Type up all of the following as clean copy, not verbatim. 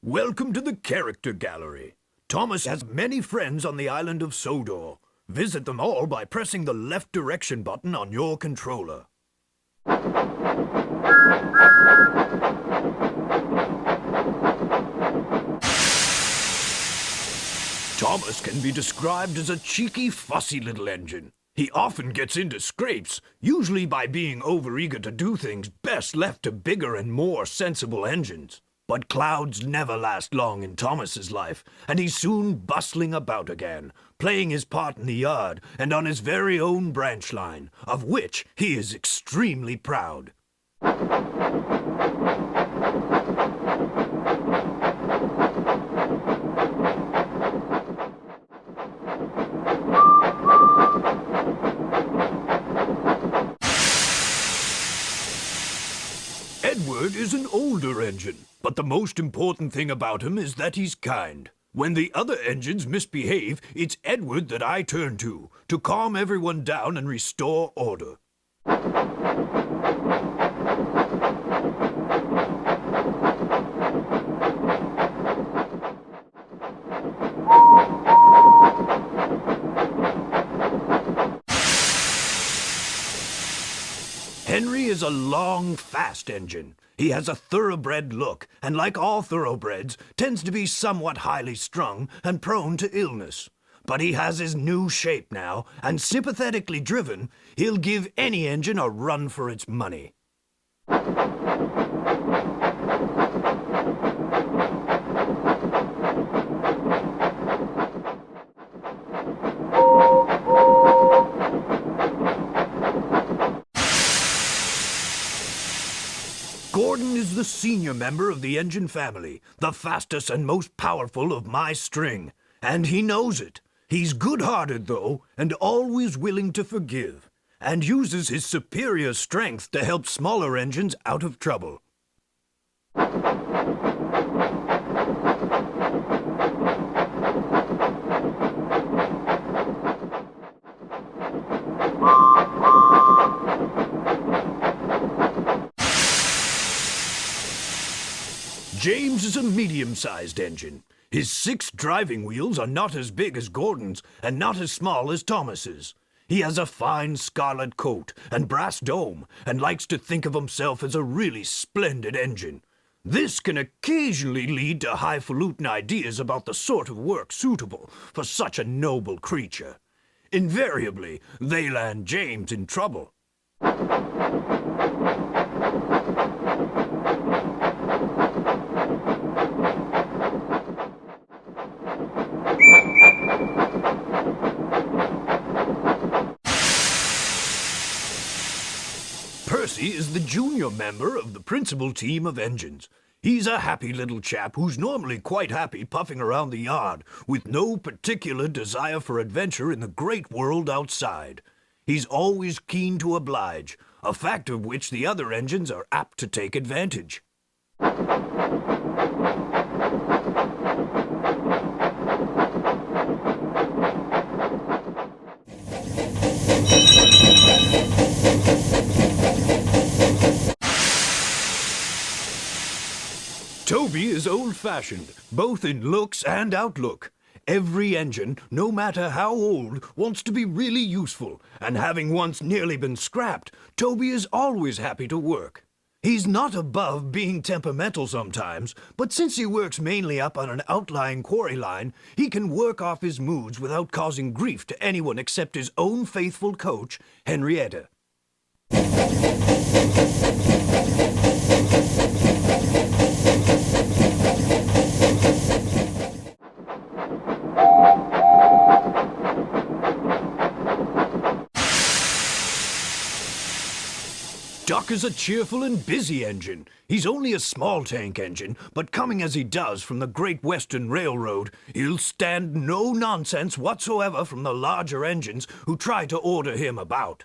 Welcome to the Character Gallery. Thomas has many friends on the island of Sodor. Visit them all by pressing the left direction button on your controller. Thomas can be described as a cheeky, fussy little engine. He often gets into scrapes, usually by being overeager to do things best left to bigger and more sensible engines. But clouds never last long in Thomas's life, and he's soon bustling about again, playing his part in the yard and on his very own branch line, of which he is extremely proud. Edward is an older engine, but the most important thing about him is that he's kind. When the other engines misbehave, it's Edward that I turn to calm everyone down and restore order. Henry is a long, fast engine. He has a thoroughbred look, and like all thoroughbreds, tends to be somewhat highly strung and prone to illness. But he has his new shape now, and sympathetically driven, he'll give any engine a run for its money. Gordon is the senior member of the engine family, the fastest and most powerful of my string. And he knows it. He's good-hearted, though, and always willing to forgive, and uses his superior strength to help smaller engines out of trouble. James is a medium-sized engine. His 6 driving wheels are not as big as Gordon's and not as small as Thomas's. He has a fine scarlet coat and brass dome and likes to think of himself as a really splendid engine. This can occasionally lead to highfalutin ideas about the sort of work suitable for such a noble creature. Invariably, they land James in trouble. Percy is the junior member of the principal team of engines. He's a happy little chap who's normally quite happy puffing around the yard, with no particular desire for adventure in the great world outside. He's always keen to oblige, a fact of which the other engines are apt to take advantage. Toby is old-fashioned, both in looks and outlook. Every engine, no matter how old, wants to be really useful, and having once nearly been scrapped, Toby is always happy to work. He's not above being temperamental sometimes, but since he works mainly up on an outlying quarry line, he can work off his moods without causing grief to anyone except his own faithful coach, Henrietta. Duck is a cheerful and busy engine. He's only a small tank engine, but coming as he does from the Great Western Railroad, he'll stand no nonsense whatsoever from the larger engines who try to order him about.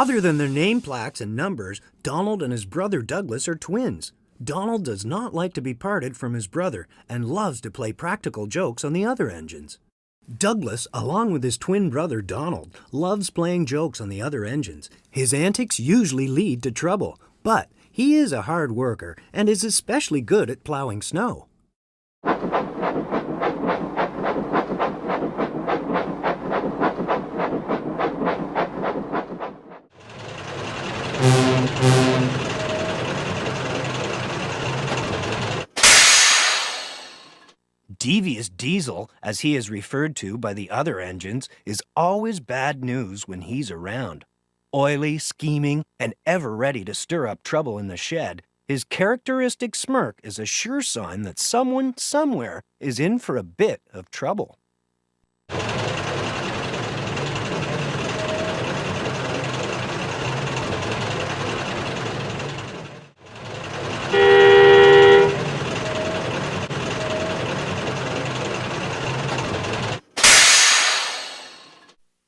Other than their name plaques and numbers, Donald and his brother Douglas are twins. Donald does not like to be parted from his brother and loves to play practical jokes on the other engines. Douglas, along with his twin brother Donald, loves playing jokes on the other engines. His antics usually lead to trouble, but he is a hard worker and is especially good at plowing snow. Devious Diesel, as he is referred to by the other engines, is always bad news when he's around. Oily, scheming, and ever ready to stir up trouble in the shed, his characteristic smirk is a sure sign that someone, somewhere, is in for a bit of trouble.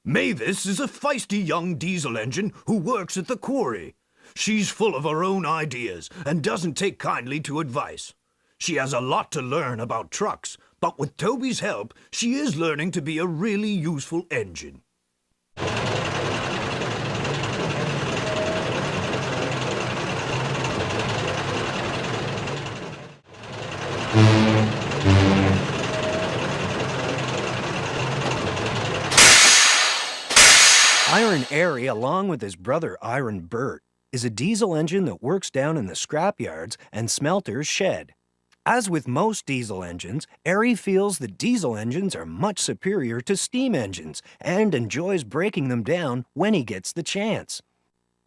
Mavis is a feisty young diesel engine who works at the quarry. She's full of her own ideas and doesn't take kindly to advice. She has a lot to learn about trucks, but with Toby's help, she is learning to be a really useful engine. Iron Arry, along with his brother Arry and Bert, is a diesel engine that works down in the scrapyards and smelter's shed. As with most diesel engines, Arry feels that diesel engines are much superior to steam engines and enjoys breaking them down when he gets the chance.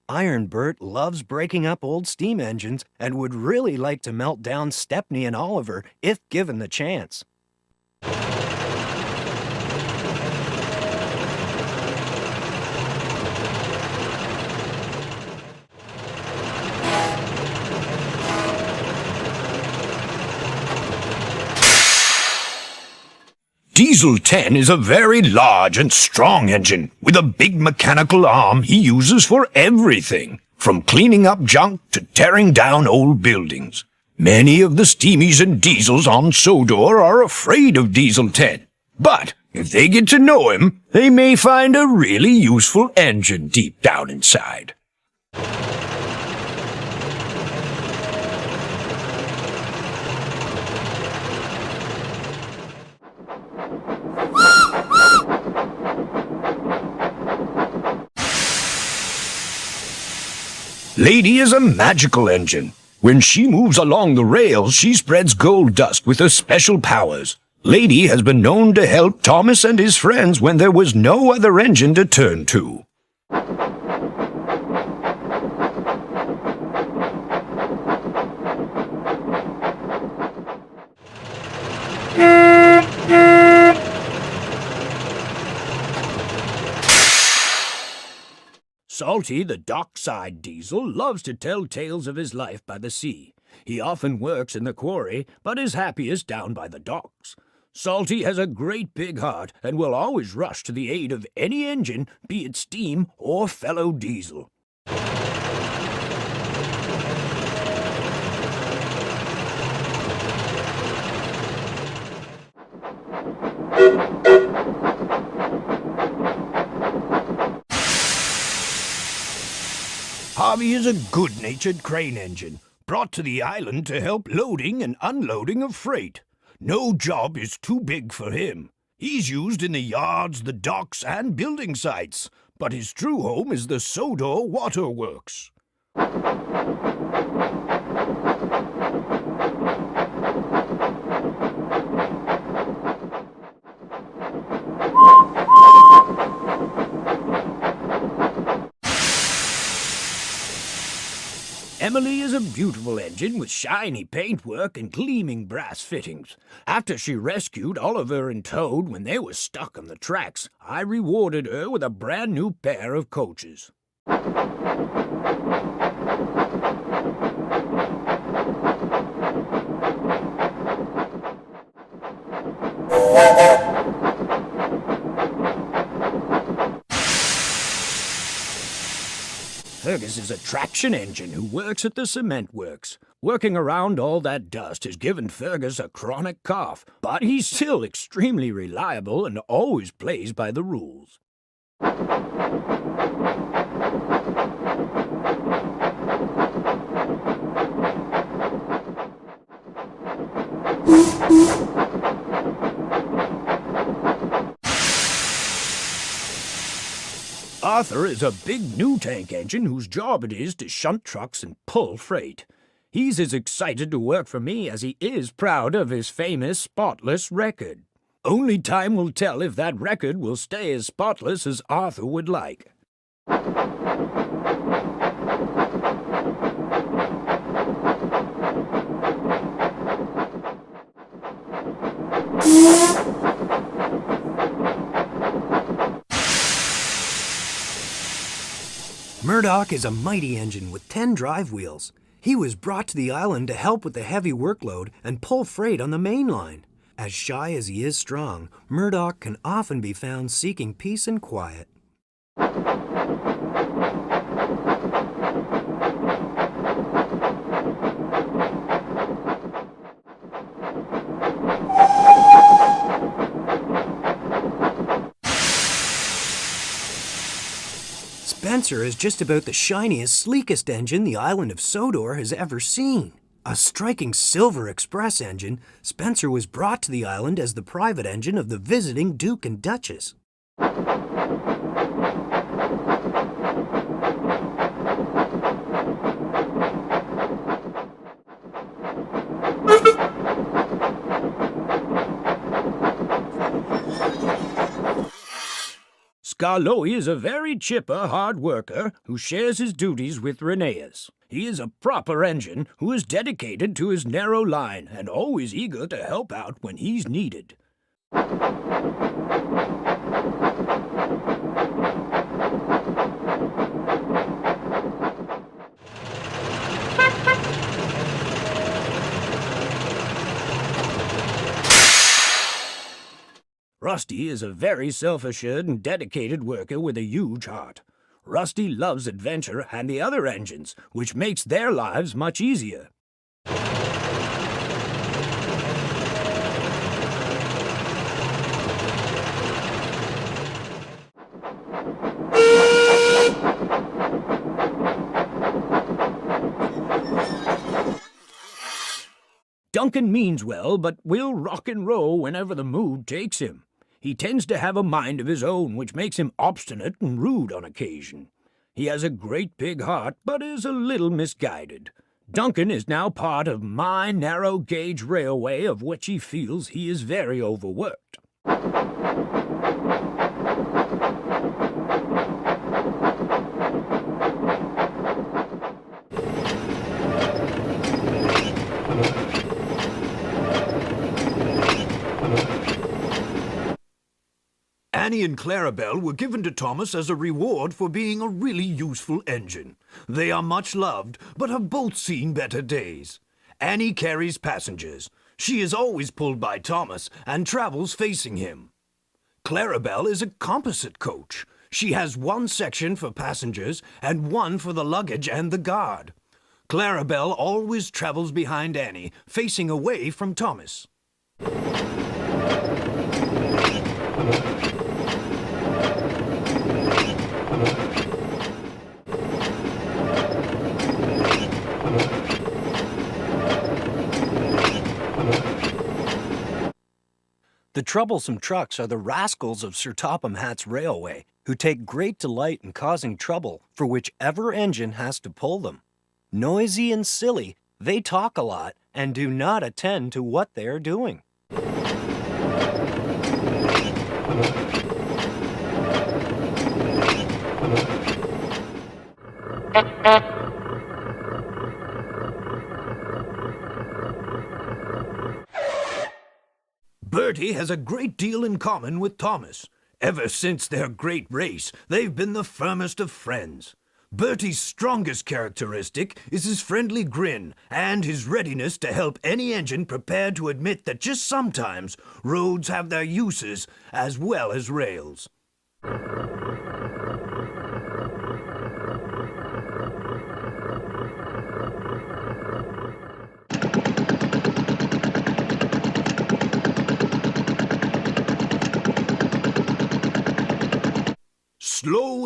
Iron Bert loves breaking up old steam engines and would really like to melt down Stepney and Oliver if given the chance. Diesel 10 is a very large and strong engine with a big mechanical arm he uses for everything, from cleaning up junk to tearing down old buildings. Many of the steamies and diesels on Sodor are afraid of Diesel 10, but if they get to know him, they may find a really useful engine deep down inside. Lady is a magical engine. When she moves along the rails, she spreads gold dust with her special powers. Lady has been known to help Thomas and his friends when there was no other engine to turn to. Salty, the dockside diesel, loves to tell tales of his life by the sea. He often works in the quarry, but is happiest down by the docks. Salty has a great big heart and will always rush to the aid of any engine, be it steam or fellow diesel. Harvey is a good-natured crane engine, brought to the island to help loading and unloading of freight. No job is too big for him. He's used in the yards, the docks, and building sites, but his true home is the Sodor Waterworks. Emily is a beautiful engine with shiny paintwork and gleaming brass fittings. After she rescued Oliver and Toad when they were stuck on the tracks, I rewarded her with a brand new pair of coaches. Fergus is a traction engine who works at the cement works. Working around all that dust has given Fergus a chronic cough, but he's still extremely reliable and always plays by the rules. Arthur is a big new tank engine whose job it is to shunt trucks and pull freight. He's as excited to work for me as he is proud of his famous spotless record. Only time will tell if that record will stay as spotless as Arthur would like. Murdoch is a mighty engine with 10 drive wheels. He was brought to the island to help with the heavy workload and pull freight on the main line. As shy as he is strong, Murdoch can often be found seeking peace and quiet. Spencer is just about the shiniest, sleekest engine the island of Sodor has ever seen. A striking silver express engine, Spencer was brought to the island as the private engine of the visiting Duke and Duchess. Skarloey is a very chipper, hard worker who shares his duties with Rheneas. He is a proper engine who is dedicated to his narrow line and always eager to help out when he's needed. Rusty is a very self-assured and dedicated worker with a huge heart. Rusty loves adventure and the other engines, which makes their lives much easier. Duncan means well, but will rock and roll whenever the mood takes him. He tends to have a mind of his own, which makes him obstinate and rude on occasion. He has a great big heart, but is a little misguided. Duncan is now part of my narrow-gauge railway, of which he feels he is very overworked. Annie and Clarabel were given to Thomas as a reward for being a really useful engine. They are much loved, but have both seen better days. Annie carries passengers. She is always pulled by Thomas and travels facing him. Clarabel is a composite coach. She has one section for passengers and one for the luggage and the guard. Clarabel always travels behind Annie, facing away from Thomas. The Troublesome Trucks are the rascals of Sir Topham Hatt's railway, who take great delight in causing trouble for whichever engine has to pull them. Noisy and silly, they talk a lot and do not attend to what they are doing. Bertie has a great deal in common with Thomas. Ever since their great race, they've been the firmest of friends. Bertie's strongest characteristic is his friendly grin and his readiness to help any engine prepared to admit that just sometimes roads have their uses as well as rails.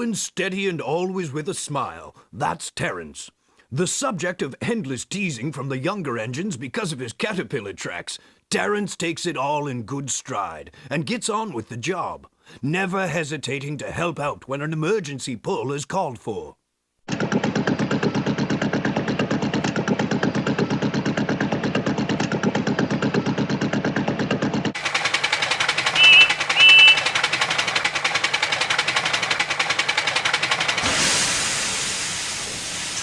and steady and always with a smile. That's Terrance. The subject of endless teasing from the younger engines because of his caterpillar tracks, Terrance takes it all in good stride and gets on with the job, never hesitating to help out when an emergency pull is called for.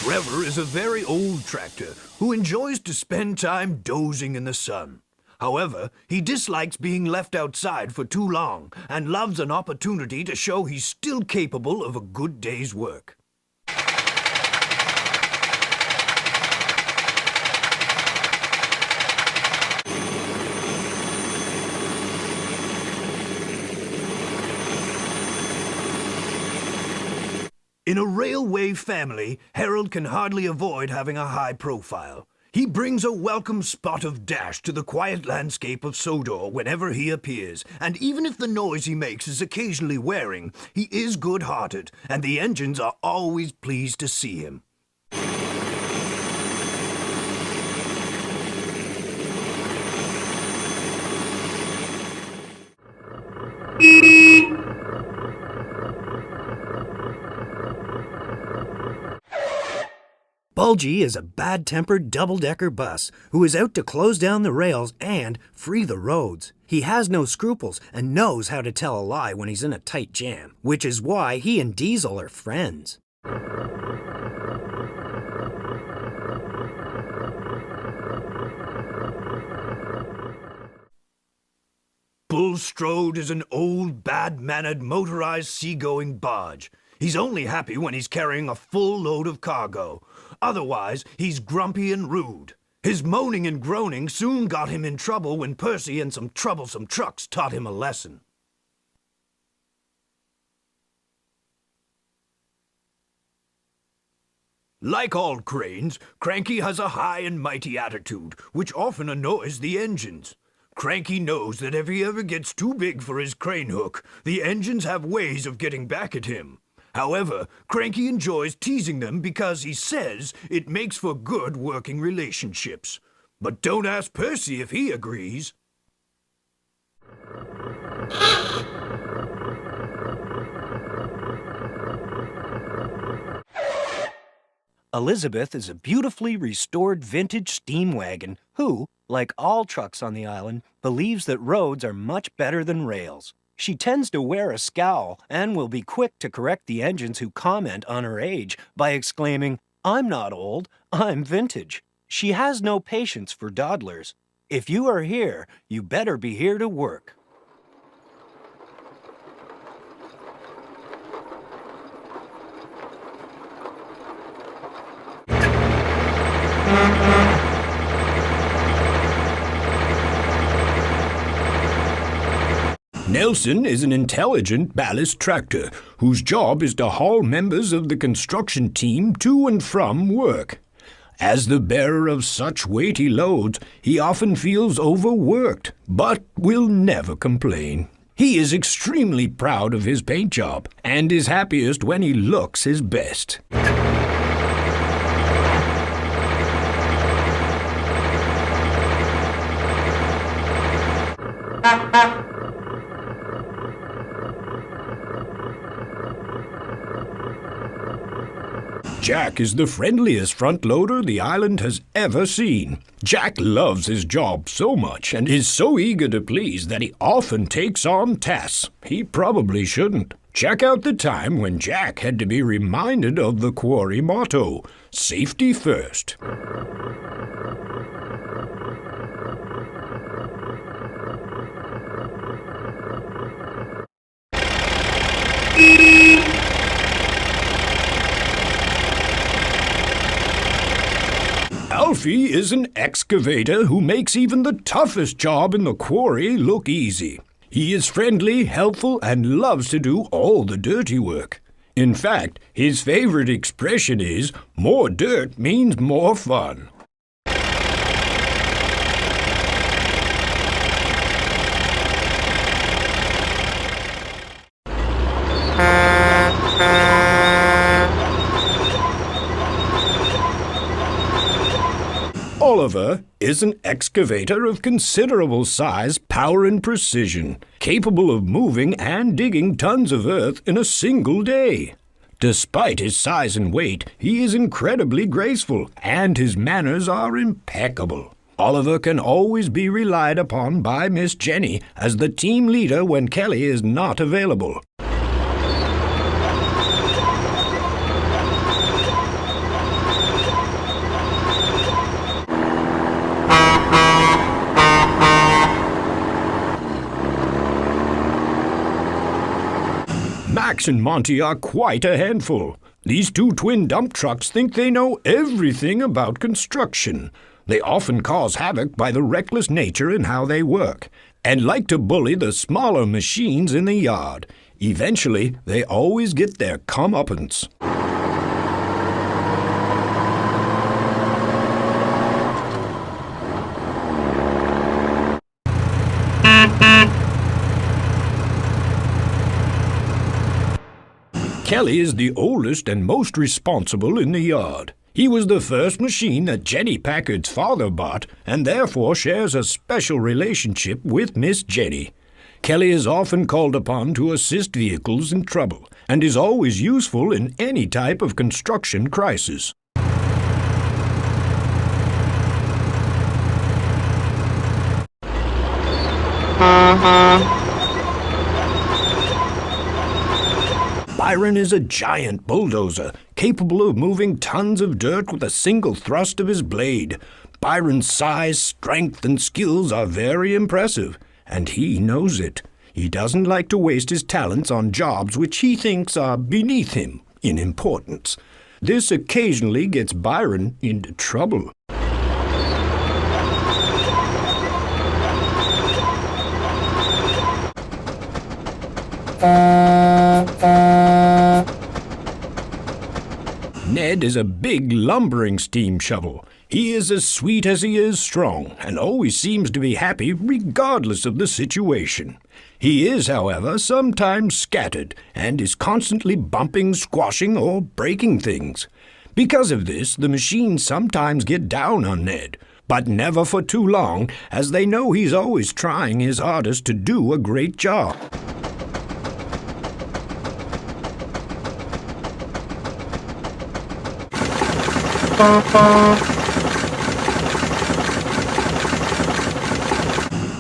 Trevor is a very old tractor who enjoys to spend time dozing in the sun. However, he dislikes being left outside for too long and loves an opportunity to show he's still capable of a good day's work. In a railway family, Harold can hardly avoid having a high profile. He brings a welcome spot of dash to the quiet landscape of Sodor whenever he appears, and even if the noise he makes is occasionally wearing, he is good-hearted, and the engines are always pleased to see him. Bulgy is a bad-tempered double-decker bus who is out to close down the rails and free the roads. He has no scruples and knows how to tell a lie when he's in a tight jam, which is why he and Diesel are friends. Bulstrode is an old, bad-mannered, motorized seagoing barge. He's only happy when he's carrying a full load of cargo. Otherwise, he's grumpy and rude. His moaning and groaning soon got him in trouble when Percy and some troublesome trucks taught him a lesson. Like all cranes, Cranky has a high and mighty attitude, which often annoys the engines. Cranky knows that if he ever gets too big for his crane hook, the engines have ways of getting back at him. However, Cranky enjoys teasing them because he says it makes for good working relationships. But don't ask Percy if he agrees. Elizabeth is a beautifully restored vintage steam wagon who, like all trucks on the island, believes that roads are much better than rails. She tends to wear a scowl and will be quick to correct the engines who comment on her age by exclaiming, "I'm not old, I'm vintage." She has no patience for dawdlers. If you are here, you better be here to work. Nelson is an intelligent ballast tractor whose job is to haul members of the construction team to and from work. As the bearer of such weighty loads, he often feels overworked, but will never complain. He is extremely proud of his paint job and is happiest when he looks his best. Jack is the friendliest front loader the island has ever seen. Jack loves his job so much and is so eager to please that he often takes on tasks he probably shouldn't. Check out the time when Jack had to be reminded of the quarry motto, safety first. Alfie is an excavator who makes even the toughest job in the quarry look easy. He is friendly, helpful, and loves to do all the dirty work. In fact, his favorite expression is, "More dirt means more fun." Oliver is an excavator of considerable size, power, and precision, capable of moving and digging tons of earth in a single day. Despite his size and weight, he is incredibly graceful, and his manners are impeccable. Oliver can always be relied upon by Miss Jenny as the team leader when Kelly is not available. Max and Monty are quite a handful. These two twin dump trucks think they know everything about construction. They often cause havoc by the reckless nature in how they work, and like to bully the smaller machines in the yard. Eventually, they always get their comeuppance. Kelly is the oldest and most responsible in the yard. He was the first machine that Jenny Packard's father bought, and therefore shares a special relationship with Miss Jenny. Kelly is often called upon to assist vehicles in trouble, and is always useful in any type of construction crisis. Byron is a giant bulldozer, capable of moving tons of dirt with a single thrust of his blade. Byron's size, strength, and skills are very impressive, and he knows it. He doesn't like to waste his talents on jobs which he thinks are beneath him in importance. This occasionally gets Byron into trouble. Ned is a big lumbering steam shovel. He is as sweet as he is strong, and always seems to be happy regardless of the situation. He is, however, sometimes scattered, and is constantly bumping, squashing, or breaking things. Because of this, the machines sometimes get down on Ned, but never for too long, as they know he's always trying his hardest to do a great job.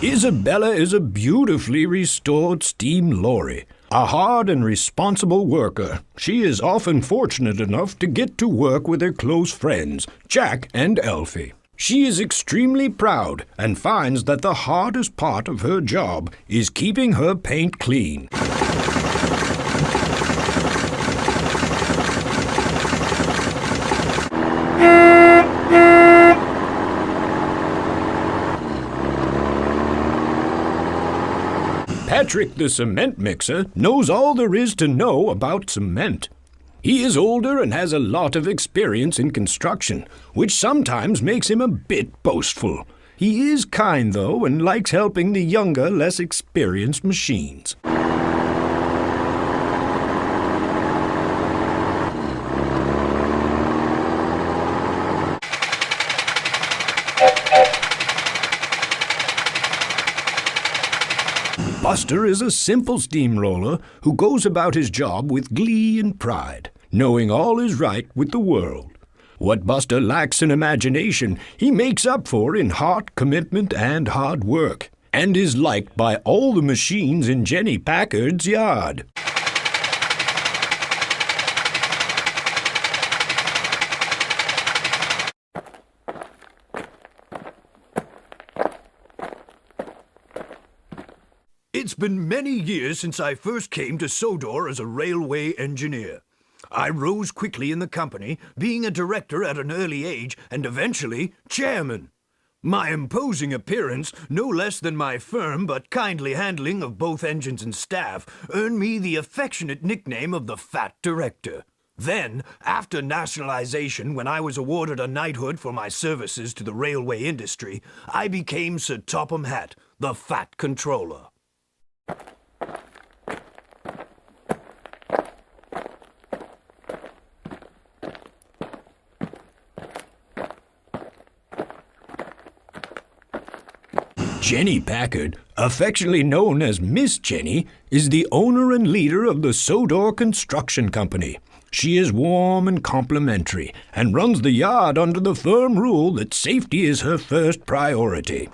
Isobella is a beautifully restored steam lorry, a hard and responsible worker. She is often fortunate enough to get to work with her close friends, Jack and Alfie. She is extremely proud and finds that the hardest part of her job is keeping her paint clean. Patrick the cement mixer knows all there is to know about cement. He is older and has a lot of experience in construction, which sometimes makes him a bit boastful. He is kind, though, and likes helping the younger, less experienced machines. Buster is a simple steamroller who goes about his job with glee and pride, knowing all is right with the world. What Buster lacks in imagination, he makes up for in heart, commitment, and hard work, and is liked by all the machines in Jenny Packard's yard. It's been many years since I first came to Sodor as a railway engineer. I rose quickly in the company, being a director at an early age and eventually chairman. My imposing appearance, no less than my firm but kindly handling of both engines and staff, earned me the affectionate nickname of the Fat Director. Then, after nationalization, when I was awarded a knighthood for my services to the railway industry, I became Sir Topham Hatt, the Fat Controller. Jenny Packard, affectionately known as Miss Jenny, is the owner and leader of the Sodor Construction Company. She is warm and complimentary, and runs the yard under the firm rule that safety is her first priority.